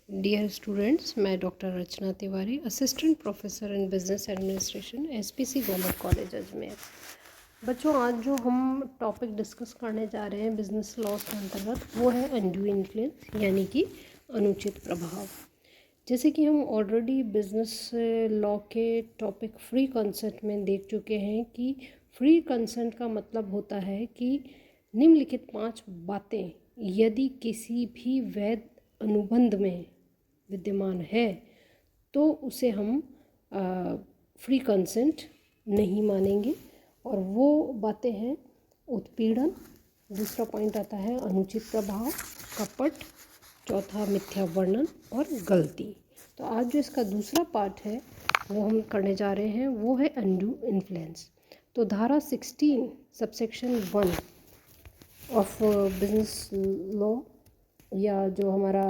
Dear students, मैं doctor Rachna Tiwari, assistant professor in business administration, SPC government college Ajmer. बच्चों, आज जो हम टॉपिक डिस्कस करने जा रहे हैं बिजनेस लॉस के अंतर्गत, वो है अनड्यू इन्फ्लुएंस, यानी कि अनुचित प्रभाव। जैसे कि हम ऑलरेडी बिजनेस लॉ के टॉपिक फ्री कंसेंट में देख चुके हैं कि फ्री कंसेंट का मतलब होता है कि निम्नलिखित 5 बातें यदि किसी भी वैध अनुबंध में विद्यमान है तो उसे हम फ्री कंसेंट नहीं मानेंगे। और वो बातें हैं उत्पीड़न, दूसरा पॉइंट आता है अनुचित प्रभाव, कपट, चौथा मिथ्या वर्णन और गलती। तो आज जो इसका दूसरा पार्ट है वो हम करने जा रहे हैं, वो है अनड्यू इन्फ्लुएंस। तो धारा 16 सबसेक्शन 1 ऑफ बिजनेस लॉ, या जो हमारा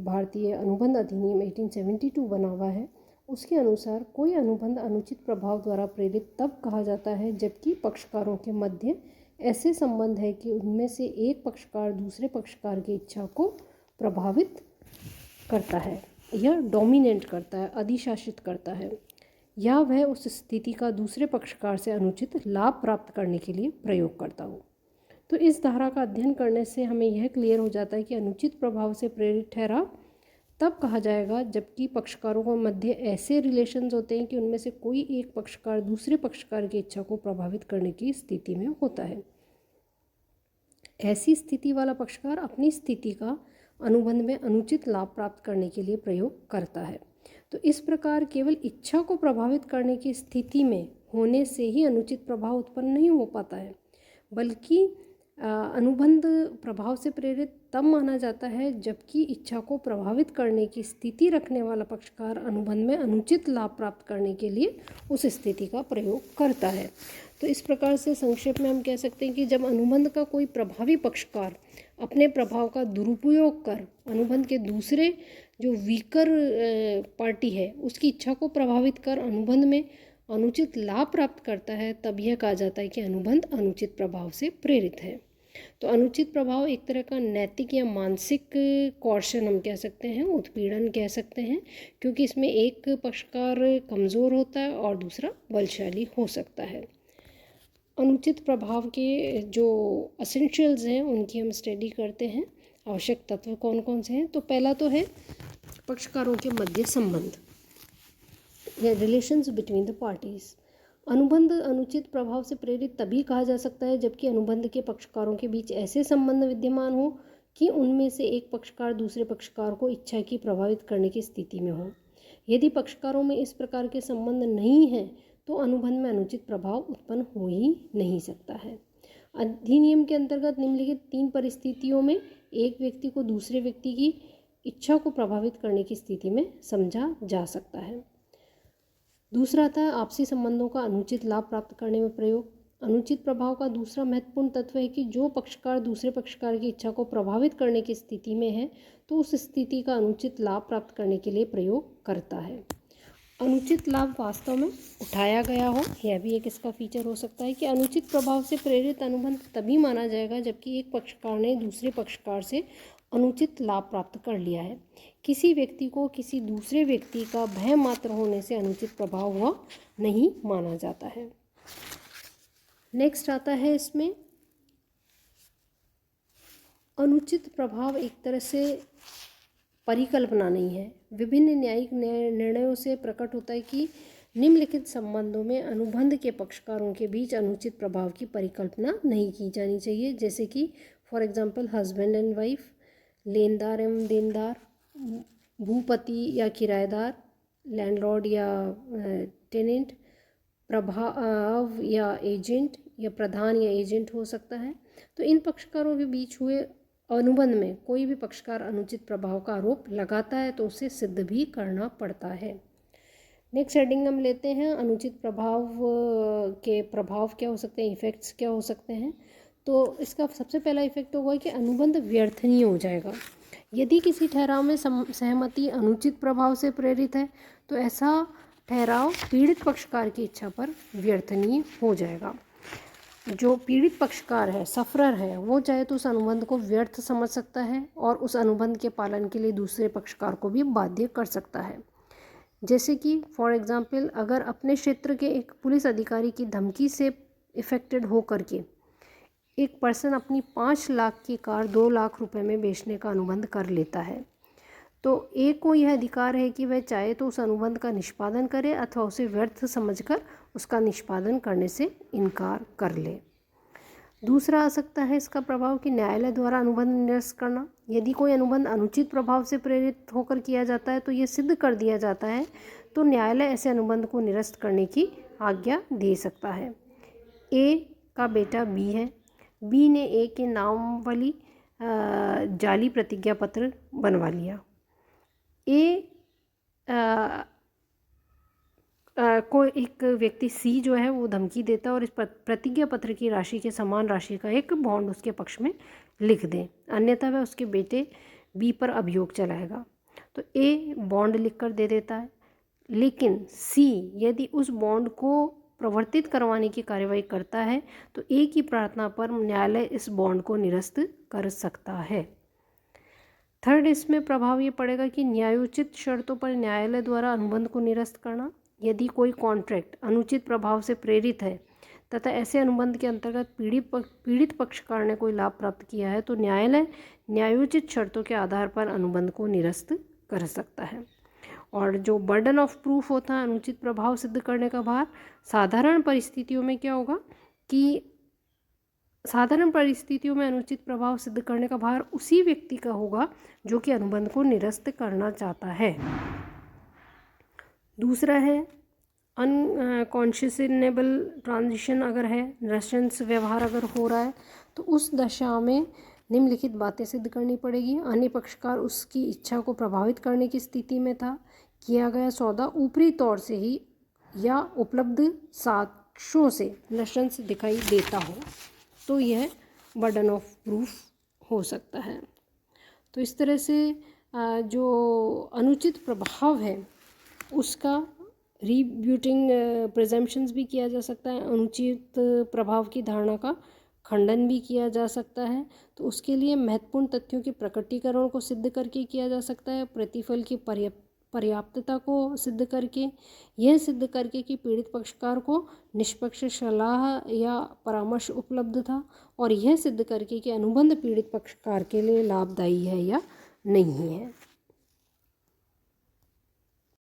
भारतीय अनुबंध अधिनियम 1872 बना हुआ है, उसके अनुसार कोई अनुबंध अनुचित प्रभाव द्वारा प्रेरित तब कहा जाता है जबकि पक्षकारों के मध्य ऐसे संबंध है कि उनमें से एक पक्षकार दूसरे पक्षकार की इच्छा को प्रभावित करता है या डोमिनेट करता है, अधिशासित करता है, या वह उस स्थिति का दूसरे पक्षकार से अनुचित लाभ प्राप्त करने के लिए प्रयोग करता हो। तो इस धारा का अध्ययन करने से हमें यह क्लियर हो जाता है कि अनुचित प्रभाव से प्रेरित ठहराव तब कहा जाएगा जबकि पक्षकारों के मध्य ऐसे रिलेशंस होते हैं कि उनमें से कोई एक पक्षकार दूसरे पक्षकार की इच्छा को प्रभावित करने की स्थिति में होता है। ऐसी स्थिति वाला पक्षकार अपनी स्थिति का अनुबंध में अनुचित लाभ प्राप्त करने के लिए प्रयोग करता है। तो इस प्रकार केवल इच्छा को प्रभावित करने की स्थिति में होने से ही अनुचित प्रभाव उत्पन्न नहीं हो पाता है, बल्कि अनुबंध प्रभाव से प्रेरित तब माना जाता है जबकि इच्छा को प्रभावित करने की स्थिति रखने वाला पक्षकार अनुबंध में अनुचित लाभ प्राप्त करने के लिए उस स्थिति का प्रयोग करता है। तो इस प्रकार से संक्षेप में हम कह सकते हैं कि जब अनुबंध का कोई प्रभावी पक्षकार अपने प्रभाव का दुरुपयोग कर अनुबंध के दूसरे जो वीकर पार्टी है उसकी इच्छा को प्रभावित कर अनुबंध में अनुचित लाभ प्राप्त करता है, तब यह कहा जाता है कि अनुबंध अनुचित प्रभाव से प्रेरित है। तो अनुचित प्रभाव एक तरह का नैतिक या मानसिक कॉर्शन हम कह सकते हैं, उत्पीड़न कह सकते हैं, क्योंकि इसमें एक पक्षकार कमज़ोर होता है और दूसरा बलशाली हो सकता है। अनुचित प्रभाव के जो एसेंशियल्स हैं उनकी हम स्टडी करते हैं। आवश्यक तत्व कौन कौन से हैं? तो पहला तो है पक्षकारों के मध्य संबंध या रिलेशंस बिटवीन द पार्टीज। अनुबंध अनुचित प्रभाव से प्रेरित तभी कहा जा सकता है जबकि अनुबंध के पक्षकारों के बीच ऐसे संबंध विद्यमान हो कि उनमें से एक पक्षकार दूसरे पक्षकार को इच्छा की प्रभावित करने की स्थिति में हो। यदि पक्षकारों में इस प्रकार के संबंध नहीं हैं तो अनुबंध में अनुचित प्रभाव उत्पन्न हो ही नहीं सकता है। अधिनियम के अंतर्गत निम्नलिखित 3 परिस्थितियों में एक व्यक्ति को दूसरे व्यक्ति की इच्छा को प्रभावित करने की स्थिति में समझा जा सकता है। दूसरा था आपसी संबंधों का अनुचित लाभ प्राप्त करने में प्रयोग। अनुचित प्रभाव का दूसरा महत्वपूर्ण तत्व है कि जो पक्षकार दूसरे पक्षकार की इच्छा को प्रभावित करने की स्थिति में है तो उस स्थिति का अनुचित लाभ प्राप्त करने के लिए प्रयोग करता है। अनुचित लाभ वास्तव में उठाया गया हो, यह भी एक इसका फीचर हो सकता है कि अनुचित प्रभाव से प्रेरित अनुबंध तभी माना जाएगा जबकि एक पक्षकार ने दूसरे पक्षकार से अनुचित लाभ प्राप्त कर लिया है। किसी व्यक्ति को किसी दूसरे व्यक्ति का भय मात्र होने से अनुचित प्रभाव हुआ नहीं माना जाता है। नेक्स्ट आता है इसमें अनुचित प्रभाव एक तरह से परिकल्पना नहीं है, विभिन्न न्यायिक निर्णयों से प्रकट होता है कि निम्नलिखित संबंधों में अनुबंध के पक्षकारों के बीच अनुचित प्रभाव की परिकल्पना नहीं की जानी चाहिए। जैसे कि for example husband and wife, लेनदार एवं देनदार, भूपति या किराएदार, लैंडलॉर्ड या टेनेंट, प्रभाव या एजेंट या प्रधान या एजेंट हो सकता है। तो इन पक्षकारों के बीच हुए अनुबंध में कोई भी पक्षकार अनुचित प्रभाव का आरोप लगाता है तो उसे सिद्ध भी करना पड़ता है। नेक्स्ट हेडिंग हम लेते हैं अनुचित प्रभाव के प्रभाव क्या हो सकते हैं, इफ़ेक्ट्स क्या हो सकते हैं। तो इसका सबसे पहला इफेक्ट होगा कि अनुबंध व्यर्थनीय हो जाएगा। यदि किसी ठहराव में सहमति अनुचित प्रभाव से प्रेरित है तो ऐसा ठहराव पीड़ित पक्षकार की इच्छा पर व्यर्थनीय हो जाएगा। जो पीड़ित पक्षकार है, सफरर है, वो चाहे तो उस अनुबंध को व्यर्थ समझ सकता है और उस अनुबंध के पालन के लिए दूसरे पक्षकार को भी बाध्य कर सकता है। जैसे कि फॉर एग्जांपल, अगर अपने क्षेत्र के एक पुलिस अधिकारी की धमकी से इफेक्टेड हो करके एक पर्सन अपनी 5 लाख की कार 2 लाख रुपए में बेचने का अनुबंध कर लेता है, तो ए को यह अधिकार है कि वह चाहे तो उस अनुबंध का निष्पादन करे अथवा उसे व्यर्थ समझकर उसका निष्पादन करने से इनकार कर ले। दूसरा आ सकता है इसका प्रभाव कि न्यायालय द्वारा अनुबंध निरस्त करना। यदि कोई अनुबंध अनुचित प्रभाव से प्रेरित होकर किया जाता है तो यह सिद्ध कर दिया जाता है, तो न्यायालय ऐसे अनुबंध को निरस्त करने की आज्ञा दे सकता है। ए का बेटा बी है, बी ने ए के नाम वाली जाली प्रतिज्ञा पत्र बनवा लिया। ए को एक व्यक्ति सी जो है वो धमकी देता है और इस प्रतिज्ञा पत्र की राशि के समान राशि का एक बॉन्ड उसके पक्ष में लिख दे, अन्यथा वह उसके बेटे बी पर अभियोग चलाएगा। तो ए बॉन्ड लिखकर दे देता है, लेकिन सी यदि उस बॉन्ड को प्रवर्तित करवाने की कार्यवाही करता है तो ए की प्रार्थना पर न्यायालय इस बॉन्ड को निरस्त कर सकता है। थर्ड, इसमें प्रभाव ये पड़ेगा कि न्यायोचित शर्तों पर न्यायालय द्वारा अनुबंध को निरस्त करना। यदि कोई कॉन्ट्रैक्ट अनुचित प्रभाव से प्रेरित है तथा ऐसे अनुबंध के अंतर्गत पीड़ित पक्षकार ने कोई लाभ प्राप्त किया है तो न्यायालय न्यायोचित शर्तों के आधार पर अनुबंध को निरस्त कर सकता है। और जो बर्डन ऑफ प्रूफ होता है अनुचित प्रभाव सिद्ध करने का भार, साधारण परिस्थितियों में क्या होगा कि साधारण परिस्थितियों में अनुचित प्रभाव सिद्ध करने का भार उसी व्यक्ति का होगा जो कि अनुबंध को निरस्त करना चाहता है। दूसरा है अनकॉन्शनेबल ट्रांजिशन अगर है, नृशंस व्यवहार अगर हो रहा है तो उस दशा में निम्नलिखित बातें सिद्ध करनी पड़ेगी। अन्य पक्षकार उसकी इच्छा को प्रभावित करने की स्थिति में था, किया गया सौदा ऊपरी तौर से ही या उपलब्ध साक्ष्यों से नृशंस दिखाई देता हो, तो यह बर्डन ऑफ प्रूफ हो सकता है। तो इस तरह से जो अनुचित प्रभाव है उसका रीब्यूटिंग प्रिजम्पशंस भी किया जा सकता है, अनुचित प्रभाव की धारणा का खंडन भी किया जा सकता है। तो उसके लिए महत्वपूर्ण तथ्यों के प्रकटीकरण को सिद्ध करके किया जा सकता है, प्रतिफल की पर्याप्तता को सिद्ध करके, यह सिद्ध करके कि पीड़ित पक्षकार को निष्पक्ष सलाह या परामर्श उपलब्ध था, और यह सिद्ध करके कि अनुबंध पीड़ित पक्षकार के लिए लाभदायी है या नहीं है।